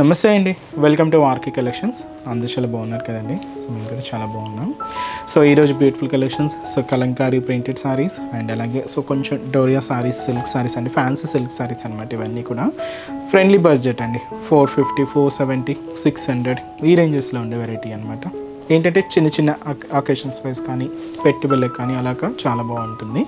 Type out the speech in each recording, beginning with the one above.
నమస్తే అండి, welcome to RK collections. అందరూ చాలా బాగున్నారు కదండి. సో మేము కూడా చాలా బాగున్నాం. సో ఈరోజు beautiful collections, so Kalamkari printed saris and అలాగే సో కొంచెం డోరియా సారీస్, సిల్క్ సారీస్ అండి, ఫ్యాన్సీ సిల్క్ సారీస్ అనమాట. ఇవన్నీ కూడా ఫ్రెండ్లీ బడ్జెట్ అండి. 450, 470, 600 ఈ రేంజెస్లో ఉండే వెరైటీ అనమాట. ఏంటంటే చిన్న చిన్న అకేషన్స్ వైజ్ కానీ పెట్టుబడులకు కానీ అలాగా చాలా బాగుంటుంది.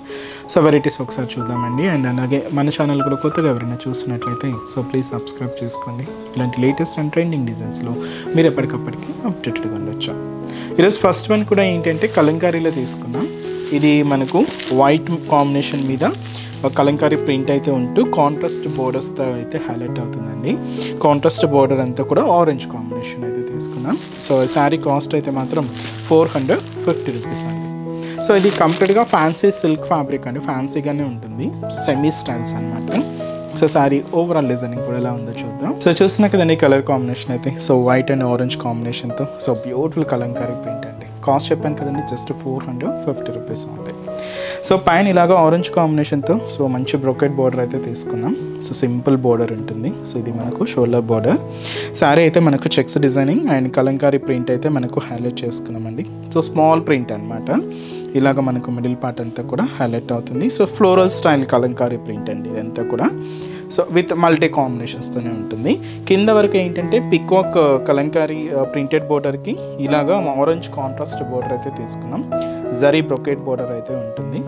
సో వెరైటీస్ ఒకసారి చూద్దామండి. అండ్ అలాగే మన ఛానల్ కూడా కొత్తగా ఎవరైనా చూస్తున్నట్లయితే సో ప్లీజ్ సబ్స్క్రైబ్ చేసుకోండి. ఇలాంటి లేటెస్ట్ అండ్ ట్రెండింగ్ డిజైన్స్లో మీరు ఎప్పటికప్పటికి అప్డేటెడ్గా ఉండొచ్చు. ఈరోజు ఫస్ట్ వన్ కూడా ఏంటంటే కలంకారీలో తీసుకున్నాం. ఇది మనకు వైట్ కాంబినేషన్ మీద కలంకారీ ప్రింట్ అయితే ఉంటూ కాంట్రాస్ట్ బోర్డర్స్తో అయితే హైలైట్ అవుతుందండి. కాంట్రాస్ట్ బోర్డర్ అంతా కూడా ఆరెంజ్ కాంబినేషన్ అయితే తీసుకున్నాం. సో శారీ కాస్ట్ అయితే మాత్రం 450 రూపీస్ అండి. సో ఇది కంప్లీట్గా ఫ్యాన్సీ సిల్క్ ఫ్యాబ్రిక్ అండి, ఫ్యాన్సీగానే ఉంటుంది. సో సెమీ స్టైల్స్ అనమాట. సో శారీ ఓవరాల్ డిజైనింగ్ కూడా ఎలా ఉందో చూద్దాం. సో చూస్తున్నా కదండి కలర్ కాంబినేషన్ అయితే సో వైట్ అండ్ ఆరెంజ్ కాంబినేషన్తో సో బ్యూటిఫుల్ కలంకారీ ప్రింట్ అండి. కాస్ట్ చెప్పాను కదండి, జస్ట్ 450 రూపీస్ ఉంది. సో పైన ఇలాగ ఆరెంజ్ కాంబినేషన్తో సో మంచి బ్రోకెట్ బోర్డర్ అయితే తీసుకున్నాం. సో సింపుల్ బోర్డర్ ఉంటుంది. సో ఇది మనకు షోల్డర్ బోర్డర్. శారీ అయితే మనకు checks designing and Kalamkari print అయితే మనకు హైలైట్ చేసుకున్నామండి. సో స్మాల్ ప్రింట్ అనమాట. ఇలాగ మనకు మిడిల్ పార్ట్ అంతా కూడా హైలైట్ అవుతుంది. So floral style Kalamkari print అండి ఇదంతా కూడా. సో విత్ మల్టీ కాంబినేషన్స్తోనే ఉంటుంది. కింద వరకు ఏంటంటే పికాక్ కలంకారీ ప్రింటెడ్ బోర్డర్కి ఇలాగా ఆరెంజ్ కాంట్రాస్ట్ బోర్డర్ అయితే తీసుకున్నాం. జరీ బ్రొకెట్ బోర్డర్ అయితే ఉంటుంది.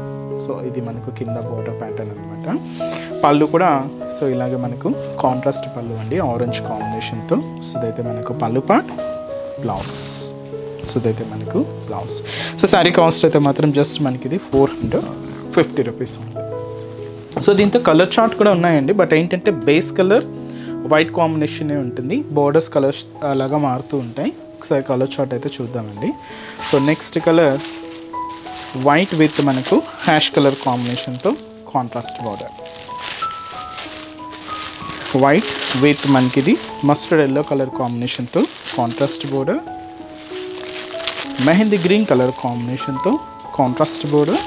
సో ఇది మనకు కింద బోర్డర్ ప్యాటర్న్ అనమాట. పళ్ళు కూడా సో ఇలాగే మనకు కాంట్రాస్ట్ పళ్ళు అండి ఆరెంజ్ కాంబినేషన్తో. సో ఇదైతే మనకు పళ్ళు పార్ట్, బ్లౌజ్. సో ఇదైతే మనకు బ్లౌజ్. సో శారీ కాస్ట్ అయితే మాత్రం జస్ట్ మనకి ఇది 450 రూపీస్ ఉంది. సో దీంతో కలర్ చార్ట్ కూడా ఉన్నాయండి. బట్ ఏంటంటే బేస్ కలర్ వైట్ కాంబినేషనే ఉంటుంది. బోర్డర్స్ కలర్స్ అలాగా మారుతూ ఉంటాయి. ఒకసారి కలర్ చార్ట్ అయితే చూద్దామండి. So next colour white with మనకు హ్యాష్ కలర్ కాంబినేషన్తో కాంట్రాస్ట్ బోర్డర్. వైట్ విత్ మనకి ఇది మస్టర్డ్ ఎల్లో కలర్ కాంబినేషన్తో contrast border. Mehndi green colour కాంబినేషన్తో కాంట్రాస్ట్ బోర్డర్.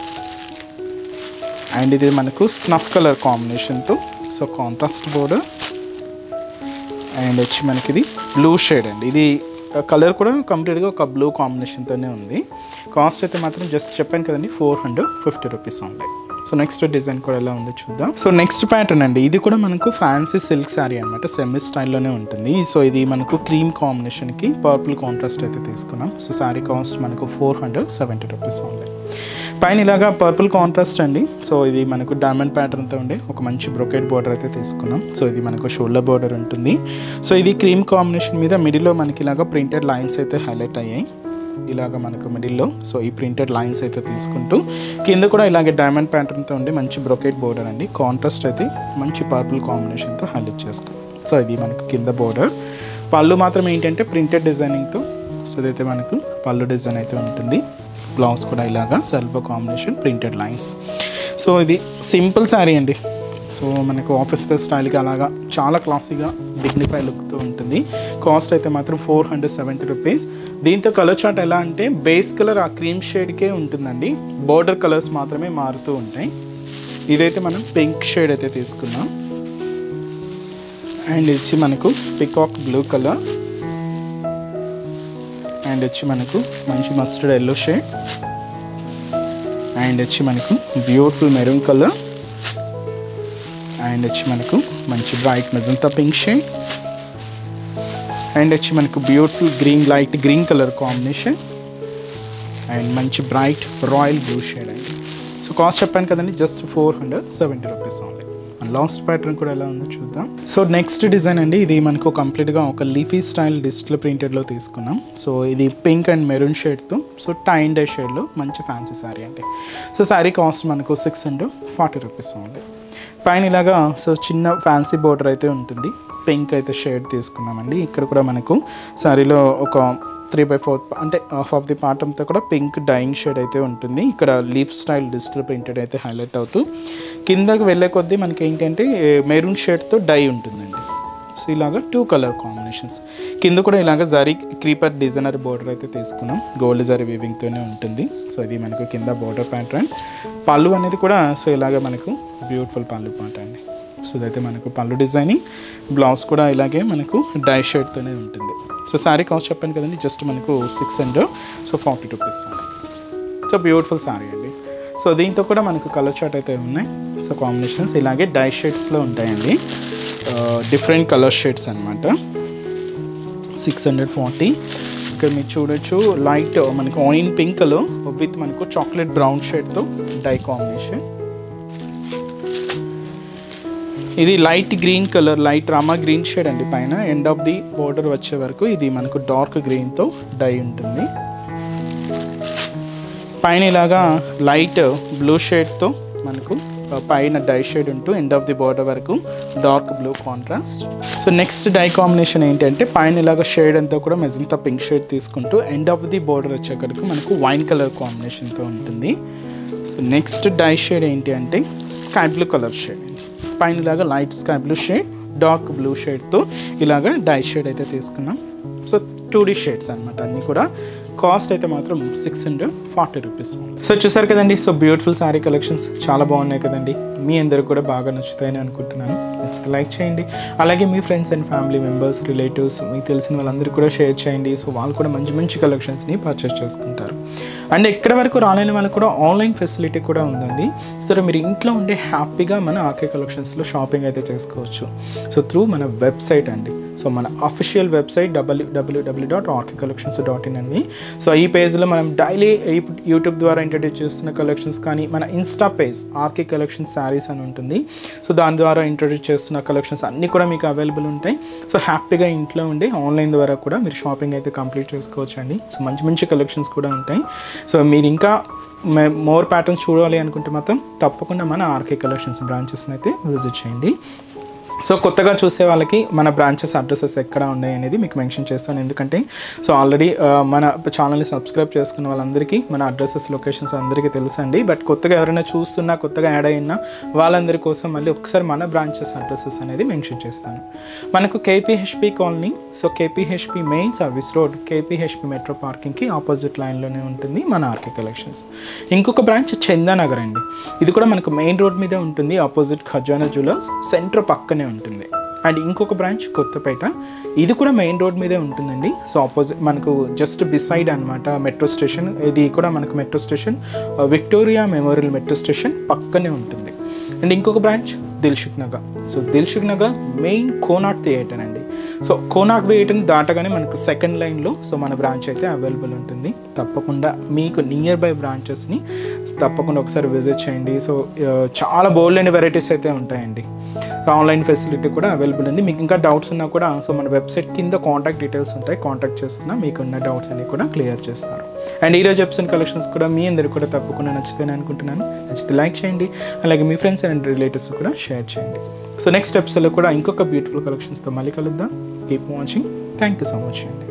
అండ్ ఇది మనకు స్నఫ్ కలర్ కాంబినేషన్తో సో కాంట్రాస్ట్ బోర్డర్. అండ్ వచ్చి మనకి ఇది బ్లూ షేడ్ అండి. ఇది కలర్ కూడా కంప్లీట్గా ఒక బ్లూ కాంబినేషన్తోనే ఉంది. కాస్ట్ అయితే మాత్రం జస్ట్ చెప్పాను కదండి 450 రూపీస్ ఉంది. సో నెక్స్ట్ డిజైన్ కూడా ఎలా ఉందో చూద్దాం. సో నెక్స్ట్ ప్యాటర్న్ అండి. ఇది కూడా మనకు ఫ్యాన్సీ సిల్క్ శారీ అనమాట. సెమీ స్టైల్లోనే ఉంటుంది. సో ఇది మనకు క్రీమ్ కాంబినేషన్కి పర్పుల్ కాంట్రాస్ట్ అయితే తీసుకున్నాం. సో శారీ కాస్ట్ మనకు 470 రూపీస్ ఉంది. పైన ఇలాగా పర్పుల్ కాంట్రాస్ట్ అండి. సో ఇది మనకు డైమండ్ ప్యాటర్న్తో ఉండే ఒక మంచి బ్రొకెట్ బోర్డర్ అయితే తీసుకున్నాం. సో ఇది మనకు షోల్డర్ బోర్డర్ ఉంటుంది. సో ఇది క్రీమ్ కాంబినేషన్ మీద మిడిల్లో మనకి ఇలాగా ప్రింటెడ్ లైన్స్ అయితే హైలైట్ అయ్యాయి. ఇలాగ మనకు మిడిల్లో సో ఈ ప్రింటెడ్ లైన్స్ అయితే తీసుకుంటూ కింద కూడా ఇలాగే డైమండ్ ప్యాటర్న్తో ఉండి మంచి బ్రొకెట్ బోర్డర్ అండి. కాంట్రాస్ట్ అయితే మంచి పర్పుల్ కాంబినేషన్తో హైలైట్ చేసుకుంటాం. సో ఇది మనకు కింద బోర్డర్. పళ్ళు మాత్రం ఏంటంటే ప్రింటెడ్ డిజైనింగ్తో సో ఇదైతే మనకు పళ్ళు డిజైన్ అయితే ఉంటుంది. బ్లౌజ్ కూడా ఇలాగా self combination printed lines. So ఇది సింపుల్ శారీ అండి. సో మనకు ఆఫీస్ వేర్ స్టైల్గా అలాగా చాలా క్లాసీగా డిగ్నిఫై లుక్తో ఉంటుంది. కాస్ట్ అయితే మాత్రం 470 రూపీస్. దీంతో కలర్ చార్ట్ ఎలా అంటే బేస్ కలర్ ఆ క్రీమ్ షేడ్కే ఉంటుందండి. బోర్డర్ కలర్స్ మాత్రమే మారుతూ ఉంటాయి. ఇదైతే మనం పింక్ షేడ్ అయితే తీసుకున్నాం. అండ్ ఇచ్చి మనకు పికాక్ బ్లూ కలర్. అండ్ వచ్చి మనకు మంచి మస్టర్డ్ ఎల్లో షేడ్. అండ్ వచ్చి మనకు బ్యూటిఫుల్ మెరూన్ కలర్. అండ్ వచ్చి మనకు మంచి bright magenta pink shade. And వచ్చి మనకు beautiful green light green colour combination. And మంచి బ్రైట్ రాయల్ బ్లూ షేడ్ అండి. సో కాస్ట్ చెప్పాను కదండి జస్ట్ 470 రూపీస్ ఉంది. లాస్ట్ ప్యాటర్న్ కూడా ఎలా ఉందో చూద్దాం. సో నెక్స్ట్ డిజైన్ అండి. ఇది మనకు కంప్లీట్గా ఒక లీఫీ స్టైల్ డిజిటల్ ప్రింటెడ్లో తీసుకున్నాం. సో ఇది పింక్ అండ్ మెరూన్ షేడ్తో సో టై అండ్ డై షేడ్లో మంచి ఫ్యాన్సీ శారీ అంటే. సో శారీ కాస్ట్ మనకు 640 రూపీస్ ఉంది. పైన ఇలాగా సో చిన్న ఫ్యాన్సీ బోర్డర్ అయితే ఉంటుంది. పింక్ అయితే షేడ్ తీసుకున్నామండి. ఇక్కడ కూడా మనకు శారీలో ఒక 3/4 అంటే హాఫ్ ఆఫ్ ది పార్ట్ అంతా కూడా పింక్ డైయింగ్ షేడ్ అయితే ఉంటుంది. ఇక్కడ లీఫ్ స్టైల్ డిజిటల్ ప్రింటెడ్ అయితే హైలైట్ అవుతూ కిందకి వెళ్ళే కొద్దీ మనకి ఏంటంటే మెరూన్ షేడ్తో డై ఉంటుందండి. సో ఇలాగా 2 కలర్ కాంబినేషన్స్. కింద కూడా ఇలాగ జరీ క్రీపర్ డిజైనర్ బోర్డర్ అయితే తీసుకున్నాం. గోల్డ్ జరీ వీవింగ్తోనే ఉంటుంది. సో ఇది మనకు కింద బోర్డర్ ప్యాటర్న్. పళ్ళు అనేది కూడా సో ఇలాగ మనకు బ్యూటిఫుల్ పళ్ళు పాట అండి. సో ఇదైతే మనకు పళ్ళు డిజైనింగ్, బ్లౌజ్ కూడా ఇలాగే మనకు డై షేడ్తోనే ఉంటుంది. సో శారీ కాస్ట్ చెప్పాను కదండి, జస్ట్ మనకు 600, so 40 rupees. So beautiful sari అండి. సో దీంతో కూడా మనకు కలర్ చార్ట్ అయితే ఉన్నాయి. సో కాంబినేషన్స్ ఇలాగే డై షేడ్స్లో ఉంటాయండి, డిఫరెంట్ కలర్ షేడ్స్ అనమాట. 640. ఇక్కడ మీరు చూడొచ్చు లైట్ మనకు ఆనియన్ పింక్లో విత్ మనకు చాక్లెట్ బ్రౌన్ షేడ్తో డై కాంబినేషన్. ఇది light green colour, light Rama green shade అండి. పైన ఎండ్ ఆఫ్ ది బోర్డర్ వచ్చే వరకు ఇది మనకు డార్క్ గ్రీన్తో డై ఉంటుంది. పైన ఇలాగా లైట్ బ్లూ షేడ్తో మనకు పైన డై షేడ్ ఉంటూ ఎండ్ ఆఫ్ ది బోర్డర్ వరకు dark blue contrast. So next dye combination ఏంటంటే పైన ఇలాగ షేడ్ అంతా కూడా మెజంతా పింక్ షేడ్ తీసుకుంటూ ఎండ్ ఆఫ్ ది బోర్డర్ వచ్చేక్కడికి మనకు వైన్ కలర్ కాంబినేషన్తో ఉంటుంది. సో నెక్స్ట్ డై షేడ్ ఏంటి అంటే స్కై బ్లూ కలర్ షేడ్. పైన ఇలాగా light sky blue shade, dark blue షేడ్తో ఇలాగ డై షేడ్ అయితే తీసుకున్నాం. సో 2D షేడ్స్ అనమాట అన్నీ కూడా. కాస్ట్ అయితే మాత్రం 640 రూపీస్. సో చూసారు కదండి, సో బ్యూటిఫుల్ శారీ కలెక్షన్స్ చాలా బాగున్నాయి కదండి. మీ అందరికి కూడా బాగా నచ్చుతాయని అనుకుంటున్నాను. నచ్చితే లైక్ చేయండి, అలాగే మీ friends and family members, relatives, మీకు తెలిసిన వాళ్ళందరికీ కూడా షేర్ చేయండి. సో వాళ్ళు కూడా మంచి మంచి కలెక్షన్స్ని పర్చేస్ చేసుకుంటారు. అండ్ ఎక్కడి వరకు రాలేని వాళ్ళకి కూడా ఆన్లైన్ ఫెసిలిటీ కూడా ఉందండి. సో మీరు ఇంట్లో ఉండే హ్యాపీగా మన ఆర్కే కలెక్షన్స్లో షాపింగ్ అయితే చేసుకోవచ్చు. సో త్రూ మన వెబ్సైట్ అండి. సో మన అఫీషియల్ వెబ్సైట్ www.rkcollections.in అండి. సో ఈ పేజ్లో మనం డైలీ యూట్యూబ్ ద్వారా ఇంట్రడ్యూస్ చేస్తున్న కలెక్షన్స్ కానీ, మన Insta page RK collection sarees అని ఉంటుంది. సో దాని ద్వారా ఇంట్రడ్యూస్ చేస్తున్న కలెక్షన్స్ అన్నీ కూడా మీకు అవైలబుల్ ఉంటాయి. సో హ్యాపీగా ఇంట్లో ఉండి ఆన్లైన్ ద్వారా కూడా మీరు షాపింగ్ అయితే కంప్లీట్ చేసుకోవచ్చు అండి. సో మంచి మంచి కలెక్షన్స్ కూడా ఉంటాయి. సో మీరు ఇంకా మోర్ ప్యాటర్న్స్ చూడాలి అనుకుంటే మాత్రం తప్పకుండా మన ఆర్కే కలెక్షన్స్ బ్రాంచెస్ని అయితే విజిట్ చేయండి. సో కొత్తగా చూసే వాళ్ళకి మన బ్రాంచెస్ అడ్రసెస్ ఎక్కడ ఉన్నాయి అనేది మీకు మెన్షన్ చేస్తాను. ఎందుకంటే సో ఆల్రెడీ మన ఛానల్ని సబ్స్క్రైబ్ చేసుకున్న వాళ్ళందరికీ మన అడ్రసెస్, లొకేషన్స్ అందరికీ తెలుసండి. బట్ కొత్తగా ఎవరైనా చూస్తున్నా, కొత్తగా యాడ్ అయినా వాళ్ళందరి కోసం మళ్ళీ ఒకసారి మన బ్రాంచెస్ అడ్రసెస్ అనేది మెన్షన్ చేస్తాను. మనకు KPHB colony, so KPHB main service road, KPHB metro పార్కింగ్కి ఆపోజిట్ లైన్లోనే ఉంటుంది మన ఆర్కే కలెక్షన్స్. ఇంకొక బ్రాంచ్ చందానగర్ అండి. ఇది కూడా మనకు మెయిన్ రోడ్ మీదే ఉంటుంది, ఆపోజిట్ ఖజానా జ్యువెలర్స్ సెంటర్ పక్కనే ఉంటుంది. అండ్ ఇంకొక బ్రాంచ్ కొత్తపేట, ఇది కూడా మెయిన్ రోడ్ మీదే ఉంటుందండి. సో ఆపోజిట్ మనకు జస్ట్ బిసైడ్ అనమాట మెట్రో స్టేషన్. ఇది కూడా మనకు metro station Victoria memorial metro station పక్కనే ఉంటుంది. అండ్ ఇంకొక branch Dilsukh Nagar. So Dilsukh Nagar main Konark theatre అండి. సో కోనార్క్ థియేటర్ని దాటగానే మనకు సెకండ్ లైన్లో సో మన బ్రాంచ్ అయితే అవైలబుల్ ఉంటుంది. తప్పకుండా మీకు నియర్ బై బ్రాంచెస్ని తప్పకుండా ఒకసారి విజిట్ చేయండి. సో చాలా బోల్డ్ అండ్ వెరైటీస్ అయితే ఉంటాయండి. ఆన్లైన్ ఫెసిలిటీ కూడా అవైలబుల్ ఉంది. మీకు ఇంకా డౌట్స్ ఉన్నా కూడా సో మన వెబ్సైట్ కింద కాంటాక్ట్ డీటెయిల్స్ ఉంటాయి, కాంటాక్ట్ చేస్తున్నా మీకున్న డౌట్స్ అన్ని కూడా క్లియర్ చేస్తారు. అండ్ ఈరోజు ఎపిసోడ్ కలెక్షన్స్ కూడా మీ అందరికీ కూడా తప్పకుండా నచ్చుతాయని అనుకుంటున్నాను. నచ్చితే లైక్ చేయండి, అలాగే మీ ఫ్రెండ్స్ అండ్ రిలేటివ్స్ కూడా షేర్ చేయండి. సో నెక్స్ట్ ఎపిసోడ్లో కూడా ఇంకొక బ్యూటిఫుల్ కలెక్షన్స్తో మళ్ళీ కలుద్దాం. Keep watching. Thank you so much అండి.